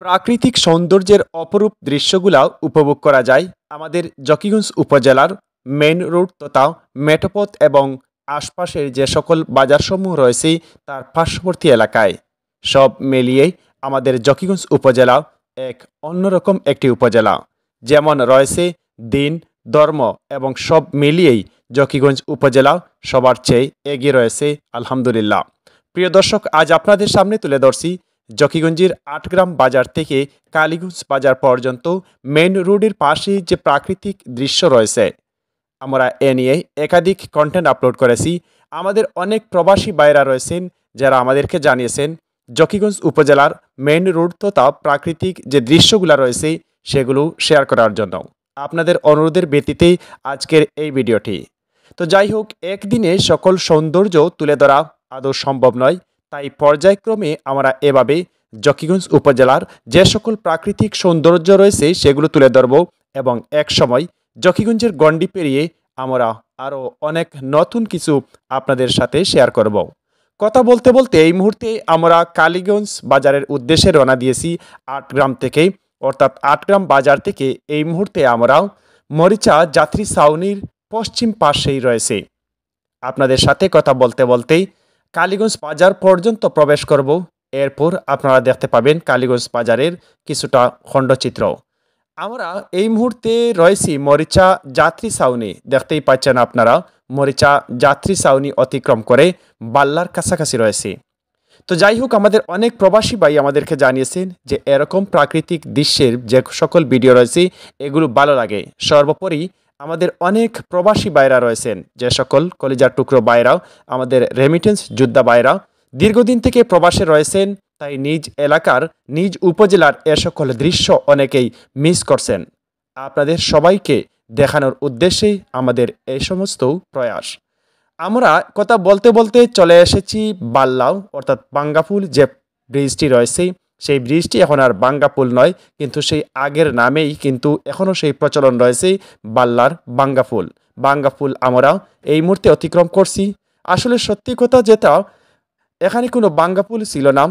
প্রাকৃতিক সৌন্দর্যের অপরূপ দৃশ্যগুলা উপভোগ করা যায় আমাদের জকিগঞ্জ উপজেলার মেইন রোড তথা মেঠোপথ এবং আশপাশের যে সকল বাজারসমূহ রয়েছে তার পার্শ্ববর্তী এলাকায়। সব মিলিয়ে আমাদের জকিগঞ্জ উপজেলা এক অন্যরকম একটি উপজেলা। যেমন রয়েছে দিন, ধর্ম এবং সব মিলিয়েই জকিগঞ্জ উপজেলা সবার চেয়ে এগিয়ে রয়েছে আলহামদুলিল্লাহ। প্রিয় দর্শক, আজ আপনাদের সামনে তুলে ধরছি জকিগঞ্জের আটগ্রাম বাজার থেকে কালীগঞ্জ বাজার পর্যন্ত মেইন রোডের পাশে যে প্রাকৃতিক দৃশ্য রয়েছে। আমরা এ নিয়ে একাধিক কন্টেন্ট আপলোড করেছি। আমাদের অনেক প্রবাসী ভাইরা রয়েছেন যারা আমাদেরকে জানিয়েছেন জকিগঞ্জ উপজেলার মেইন রোড তথা প্রাকৃতিক যে দৃশ্যগুলো রয়েছে সেগুলো শেয়ার করার জন্য। আপনাদের অনুরোধের ভিত্তিতেই আজকের এই ভিডিওটি। তো যাই হোক, একদিনে সকল সৌন্দর্য তুলে ধরা আদৌ সম্ভব নয়, তাই পর্যায়ক্রমে আমরা এভাবে জকিগঞ্জ উপজেলার যে সকল প্রাকৃতিক সৌন্দর্য রয়েছে সেগুলো তুলে ধরব এবং এক সময় জকিগঞ্জের গণ্ডি পেরিয়ে আমরা আরও অনেক নতুন কিছু আপনাদের সাথে শেয়ার করব। কথা বলতে বলতে এই মুহূর্তে আমরা কালীগঞ্জ বাজারের উদ্দেশ্যে রওনা দিয়েছি আটগ্রাম থেকে, অর্থাৎ আটগ্রাম বাজার থেকে এই মুহূর্তে আমরা মরিচা যাত্রী ছাউনির পশ্চিম পাশেই রয়েছে। আপনাদের সাথে কথা বলতে বলতেই কালীগঞ্জ বাজার পর্যন্ত প্রবেশ করব। এরপর আপনারা দেখতে পাবেন কালীগঞ্জ বাজারের কিছুটা খণ্ডচিত্র। আমরা এই মুহূর্তে রয়েছি মরিচা যাত্রী ছাউনি। দেখতেই পাচ্ছেন আপনারা, মরিচা যাত্রী ছাউনি অতিক্রম করে বাল্লার কাছাকাছি রয়েছে। তো যাই হোক, আমাদের অনেক প্রবাসী ভাই আমাদেরকে জানিয়েছেন যে এরকম প্রাকৃতিক দৃশ্যের যে সকল ভিডিও রয়েছে এগুলো ভালো লাগে। সর্বোপরি আমাদের অনেক প্রবাসী ভাইরা রয়েছেন, যে সকল কলিজার টুকরো ভাইরাও আমাদের রেমিটেন্স যোদ্ধা ভাইরা দীর্ঘদিন থেকে প্রবাসে রয়েছেন, তাই নিজ এলাকার নিজ উপজেলার এ সকল দৃশ্য অনেকেই মিস করছেন। আপনাদের সবাইকে দেখানোর উদ্দেশ্যেই আমাদের এই সমস্ত প্রয়াস। আমরা কথা বলতে বলতে চলে এসেছি বাল্লাও, অর্থাৎ বাঙ্গাপুল যে ব্রিজটি রয়েছে সেই ব্রিজটি এখন আর বাঙ্গাপুল নয়, কিন্তু সেই আগের নামেই কিন্তু এখনও সেই প্রচলন রয়েছে বাল্লার বাঙ্গাপুল। বাঙ্গাপুল আমরা এই মুহূর্তে অতিক্রম করছি। আসলে সত্যি কথা যেটা, এখানে কোনো বাঙ্গাপুল ছিল না,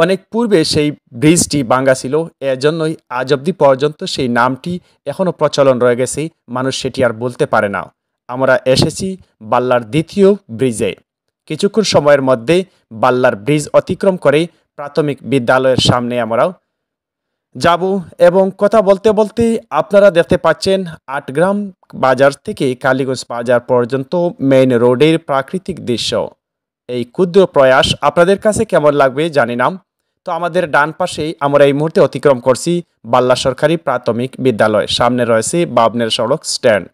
অনেক পূর্বে সেই ব্রিজটি ভাঙ্গা ছিল, এজন্যই আজ অবধি পর্যন্ত সেই নামটি এখনও প্রচলন রয়ে গেছে, মানুষ সেটি আর বলতে পারে না। আমরা এসেছি বাল্লার দ্বিতীয় ব্রিজে। কিছুক্ষণ সময়ের মধ্যে বাল্লার ব্রিজ অতিক্রম করে প্রাথমিক বিদ্যালয়ের সামনে আমরা যাব এবং কথা বলতে বলতে আপনারা দেখতে পাচ্ছেন আটগ্রাম বাজার থেকে কালীগঞ্জ বাজার পর্যন্ত মেইন রোডের প্রাকৃতিক দৃশ্য। এই ক্ষুদ্র প্রয়াস আপনাদের কাছে কেমন লাগবে জানি না। তো আমাদের ডান পাশেই আমরা এই মুহূর্তে অতিক্রম করছি বাল্লা সরকারি প্রাথমিক বিদ্যালয়, সামনে রয়েছে বাবনের সড়ক স্ট্যান্ড।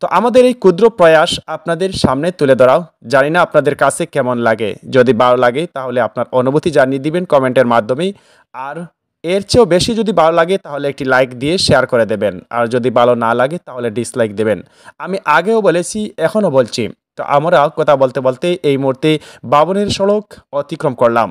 তো আমাদের এই ক্ষুদ্র প্রয়াস আপনাদের সামনে তুলে ধরাও, জানি না আপনাদের কাছে কেমন লাগে। যদি ভালো লাগে তাহলে আপনার অনুভূতি জানিয়ে দিবেন কমেন্টের মাধ্যমে, আর এর চেয়েও বেশি যদি ভালো লাগে তাহলে একটি লাইক দিয়ে শেয়ার করে দেবেন, আর যদি ভালো না লাগে তাহলে ডিসলাইক দেবেন। আমি আগেও বলেছি, এখনও বলছি। তো আমরা কথা বলতে বলতে এই মুহূর্তে বাবনের সড়ক অতিক্রম করলাম।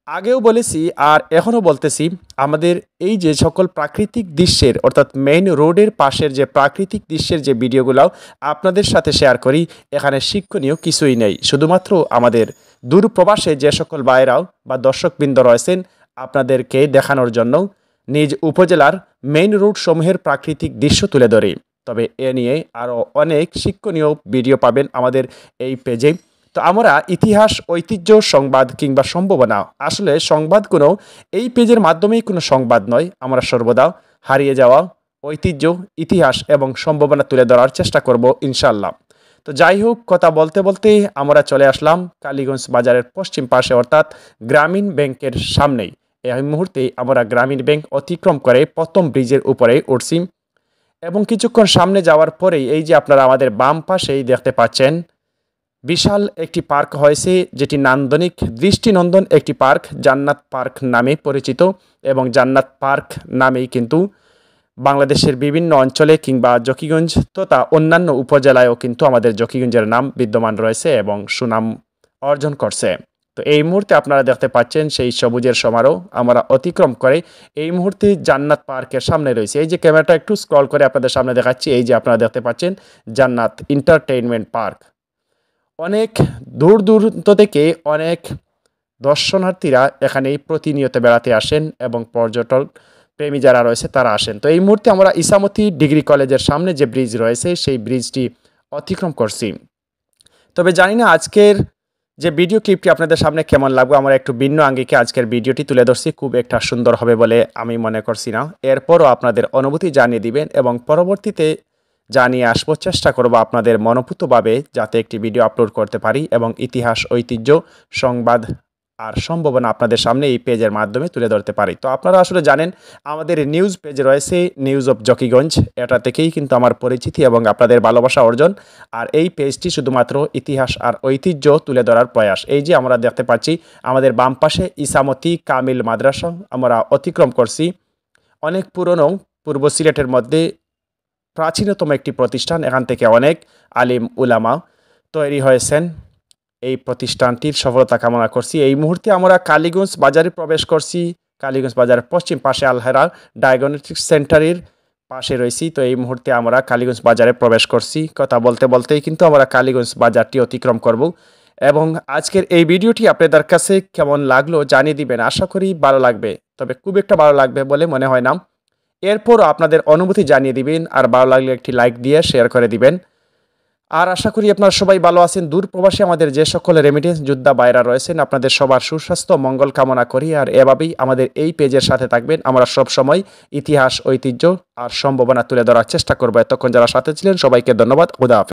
আগেও বলেছি আর এখনও বলতেছি, আমাদের এই যে সকল প্রাকৃতিক দৃশ্যের অর্থাৎ মেইন রোডের পাশের যে প্রাকৃতিক দৃশ্যের যে ভিডিওগুলো আপনাদের সাথে শেয়ার করি, এখানে শিক্ষণীয় কিছুই নেই। শুধুমাত্র আমাদের দূর প্রবাসে যে সকল ভাইরাও বা দর্শকবৃন্দ রয়েছেন আপনাদেরকে দেখানোর জন্য নিজ উপজেলার মেইন রোড সমূহের প্রাকৃতিক দৃশ্য তুলে ধরি। তবে এ নিয়ে আরও অনেক শিক্ষণীয় ভিডিও পাবেন আমাদের এই পেজে। তো আমরা ইতিহাস, ঐতিহ্য, সংবাদ কিংবা সম্ভাবনা, আসলে সংবাদ কোনো এই পেজের মাধ্যমেই কোনো সংবাদ নয়, আমরা সর্বদা হারিয়ে যাওয়া ঐতিহ্য, ইতিহাস এবং সম্ভাবনা তুলে ধরার চেষ্টা করব ইনশাল্লাহ। তো যাই হোক, কথা বলতে বলতে আমরা চলে আসলাম কালীগঞ্জ বাজারের পশ্চিম পাশে, অর্থাৎ গ্রামীণ ব্যাংকের সামনেই। এই মুহূর্তে আমরা গ্রামীণ ব্যাংক অতিক্রম করে প্রথম ব্রিজের উপরে উঠছি এবং কিছুক্ষণ সামনে যাওয়ার পরেই এই যে আপনারা আমাদের বাম পাশেই দেখতে পাচ্ছেন বিশাল একটি পার্ক হয়েছে, যেটি নান্দনিক দৃষ্টিনন্দন একটি পার্ক, জান্নাত পার্ক নামে পরিচিত। এবং জান্নাত পার্ক নামেই কিন্তু বাংলাদেশের বিভিন্ন অঞ্চলে কিংবা জকিগঞ্জ তথা অন্যান্য উপজেলায়ও কিন্তু আমাদের জকিগঞ্জের নাম বিদ্যমান রয়েছে এবং সুনাম অর্জন করছে। তো এই মুহূর্তে আপনারা দেখতে পাচ্ছেন সেই সবুজের সমারোহ আমরা অতিক্রম করে এই মুহূর্তে জান্নাত পার্কের সামনে রয়েছে। এই যে ক্যামেরাটা একটু স্ক্রল করে আপনাদের সামনে দেখাচ্ছি, এই যে আপনারা দেখতে পাচ্ছেন জান্নাত এন্টারটেইনমেন্ট পার্ক। অনেক দূর দূরান্ত থেকে অনেক দর্শনার্থীরা এখানেই প্রতিনিয়ত বেড়াতে আসেন এবং পর্যটন প্রেমী যারা রয়েছে তারা আসেন। তো এই মুহূর্তে আমরা ইসামতি ডিগ্রি কলেজের সামনে যে ব্রিজ রয়েছে সেই ব্রিজটি অতিক্রম করছি। তবে জানি না আজকের যে ভিডিও ক্লিপটি আপনাদের সামনে কেমন লাগবে। আমরা একটু ভিন্ন আঙ্গিকে আজকের ভিডিওটি তুলে ধরছি, খুব একটা সুন্দর হবে বলে আমি মনে করছি না। এরপরও আপনাদের অনুভূতি জানিয়ে দিবেন এবং পরবর্তীতে জানিয়ে আসবো, চেষ্টা করব আপনাদের মনোপুতভাবে যাতে একটি ভিডিও আপলোড করতে পারি এবং ইতিহাস, ঐতিহ্য, সংবাদ আর সম্ভাবনা আপনাদের সামনে এই পেজের মাধ্যমে তুলে ধরতে পারি। তো আপনারা আসলে জানেন আমাদের নিউজ পেজ রয়েছে নিউজ অফ জকিগঞ্জ, এটা থেকেই কিন্তু আমার পরিচিতি এবং আপনাদের ভালোবাসা অর্জন। আর এই পেজটি শুধুমাত্র ইতিহাস আর ঐতিহ্য তুলে ধরার প্রয়াস। এই যে আমরা দেখতে পাচ্ছি আমাদের বাম পাশে ইসামতি কামিল মাদ্রাসা আমরা অতিক্রম করছি। অনেক পুরনো, পূর্ব সিলেটের মধ্যে প্রাচীনতম একটি প্রতিষ্ঠান। এখান থেকে অনেক আলিম উলামা তৈরি হয়েছেন। এই প্রতিষ্ঠানটির সফলতা কামনা করছি। এই মুহূর্তে আমরা কালীগঞ্জ বাজারে প্রবেশ করছি। কালীগঞ্জ বাজারের পশ্চিম পাশে আলহেরা ডায়াগনস্টিক সেন্টারের পাশে রয়েছি। তো এই মুহূর্তে আমরা কালীগঞ্জ বাজারে প্রবেশ করছি। কথা বলতে বলতেই কিন্তু আমরা কালীগঞ্জ বাজারটি অতিক্রম করব এবং আজকের এই ভিডিওটি আপনাদের কাছে কেমন লাগলো জানিয়ে দিবেন। আশা করি ভালো লাগবে, তবে খুব একটা ভালো লাগবে বলে মনে হয় না। এরপরও আপনাদের অনুভূতি জানিয়ে দিবেন আর ভালো লাগলে একটি লাইক দিয়ে শেয়ার করে দিবেন। আর আশা করি আপনারা সবাই ভালো আছেন। দূর প্রবাসে আমাদের যে সকল রেমিটেন্স যোদ্ধা ভাইরা রয়েছেন আপনাদের সবার সুস্বাস্থ্য মঙ্গল কামনা করি। আর এভাবেই আমাদের এই পেজের সাথে থাকবেন। আমরা সব সময় ইতিহাস, ঐতিহ্য আর সম্ভাবনা তুলে ধরার চেষ্টা করব। এতক্ষণ যারা সাথে ছিলেন সবাইকে ধন্যবাদ। খুদা হাফেজ।